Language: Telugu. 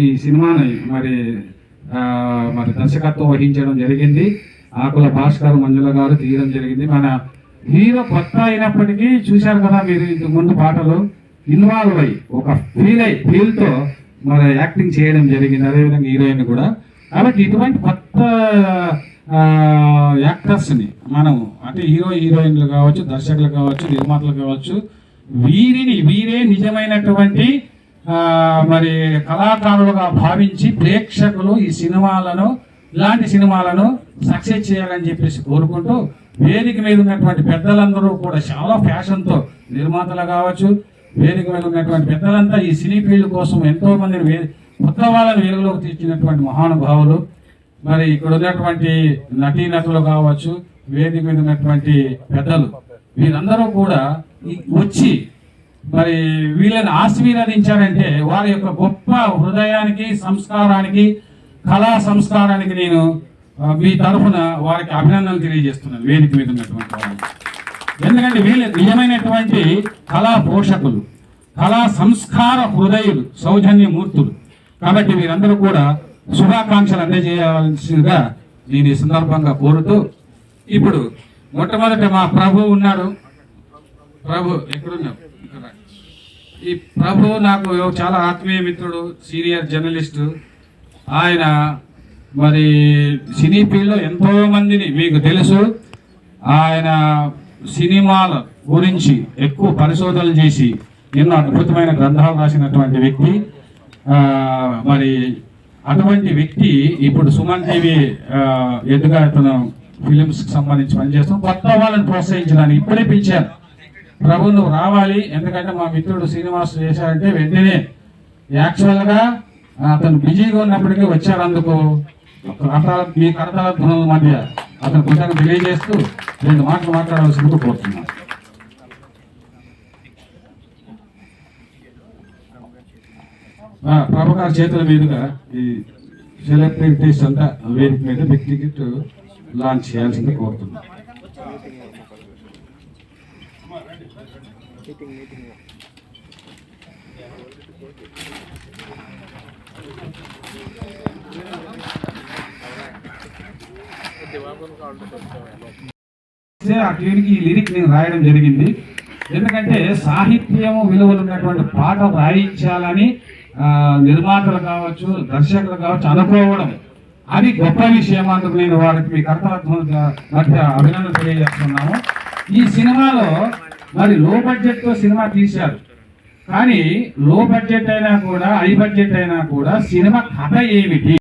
ఈ సినిమాని మరి దర్శకత్వం వహించడం జరిగింది. ఆకుల భాస్కర్ మంజుల గారు తీయడం జరిగింది. మన హీరో కొత్త అయినప్పటికీ చూశారు కదా మీరు ఇంతకు ముందు పాటలు ఇన్వాల్వ్ అయ్యి ఒక ఫీల్తో మరి యాక్టింగ్ చేయడం జరిగింది. అదేవిధంగా హీరోయిన్ కూడా. కాబట్టి ఇటువంటి కొత్త యాక్టర్స్ని మనం అంటే హీరోయిన్లు కావచ్చు, దర్శకులు కావచ్చు, నిర్మాతలు కావచ్చు, వీరే నిజమైనటువంటి మరి కళాకారులుగా భావించి ప్రేక్షకులు ఈ సినిమాలను ఇలాంటి సినిమాలను సక్సెస్ చేయాలని చెప్పేసి కోరుకుంటూ వేదిక మీద ఉన్నటువంటి పెద్దలందరూ కూడా చాలా ఫ్యాషన్తో నిర్మాతలు కావచ్చు, వేదిక మీద ఉన్నటువంటి పెద్దలంతా ఈ సినీ ఫీల్డ్ కోసం ఎంతో మందిని కొత్త వాళ్ళని వెలుగులోకి తెచ్చినటువంటి మహానుభావులు. మరి ఇక్కడ ఉన్నటువంటి నటీనటులు కావచ్చు, వేదిక మీద ఉన్నటువంటి పెద్దలు వీరందరూ కూడా వచ్చి మరి వీళ్ళని ఆశీర్వదించారంటే వారి యొక్క గొప్ప హృదయానికి, సంస్కారానికి, కళా సంస్కారానికి నేను మీ తరఫున వారికి అభినందనలు తెలియజేస్తున్నాను వేదిక మీద ఉన్నటువంటి వాళ్ళు. ఎందుకంటే వీళ్ళు నిజమైనటువంటి కళా పోషకులు, కళా సంస్కార హృదయులు, సౌజన్యమూర్తులు. కాబట్టి వీరందరూ కూడా శుభాకాంక్షలు అందజేయాల్సిందిగా నేను ఈ సందర్భంగా కోరుతూ, ఇప్పుడు మొట్టమొదట మా ప్రభు ఉన్నాడు. ప్రభు ఎక్కడున్నావు? ఈ ప్రభు నాకు చాలా ఆత్మీయ మిత్రుడు, సీనియర్ జర్నలిస్టు. ఆయన మరి సినీ ఫీల్డ్లో ఎంతో మందిని మీకు తెలుసు. ఆయన సినిమాల గురించి ఎక్కువ పరిశోధనలు చేసి ఎన్నో అద్భుతమైన గ్రంథాలు రాసినటువంటి వ్యక్తి. మరి అటువంటి వ్యక్తి ఇప్పుడు సుమన్ టీవీ ఎదుగా అతను ఫిలిమ్స్కి సంబంధించి పనిచేస్తాం. కొత్త వాళ్ళని ప్రోత్సహించడానికి ఇప్పుడే పిలిచాను, ప్రభు నువ్వు రావాలి. ఎందుకంటే మా మిత్రుడు శ్రీనివాస్ చేశారంటే వెంటనే యాక్చువల్గా అతను బిజీగా ఉన్నప్పటికీ వచ్చారు. అందుకు మీ కరతాల ధ్వనుల మధ్య అతను కృతజ్ఞత తెలియజేస్తూ 2 మాటలు మాట్లాడవలసిందిగా కోరుతున్నాను. ప్రభు గారి చేతుల మీదుగా ఈ సెలబ్రిటీస్ అంతా వేదిక మీద బిగ్ టికెట్ లాంచ్ చేయాల్సింది కోరుతున్నాను. ఆ ట్యూన్కి ఈ లిరిక్ నేను రాయడం జరిగింది. ఎందుకంటే సాహిత్యం విలువలు ఉన్నటువంటి పాట రాయించాలని నిర్మాతలు కావచ్చు, దర్శకులు కావచ్చు అనుకోవడం అది గొప్ప విషయం. అందుకు నేను వారికి మీ కర్తవ్య మధ్య అభినందన తెలియజేస్తున్నాము. ఈ సినిమాలో మరి లో బడ్జెట్తో సినిమా తీశారు, కానీ లో బడ్జెట్ అయినా కూడా, హై బడ్జెట్ అయినా కూడా సినిమా కథ ఏమిటి?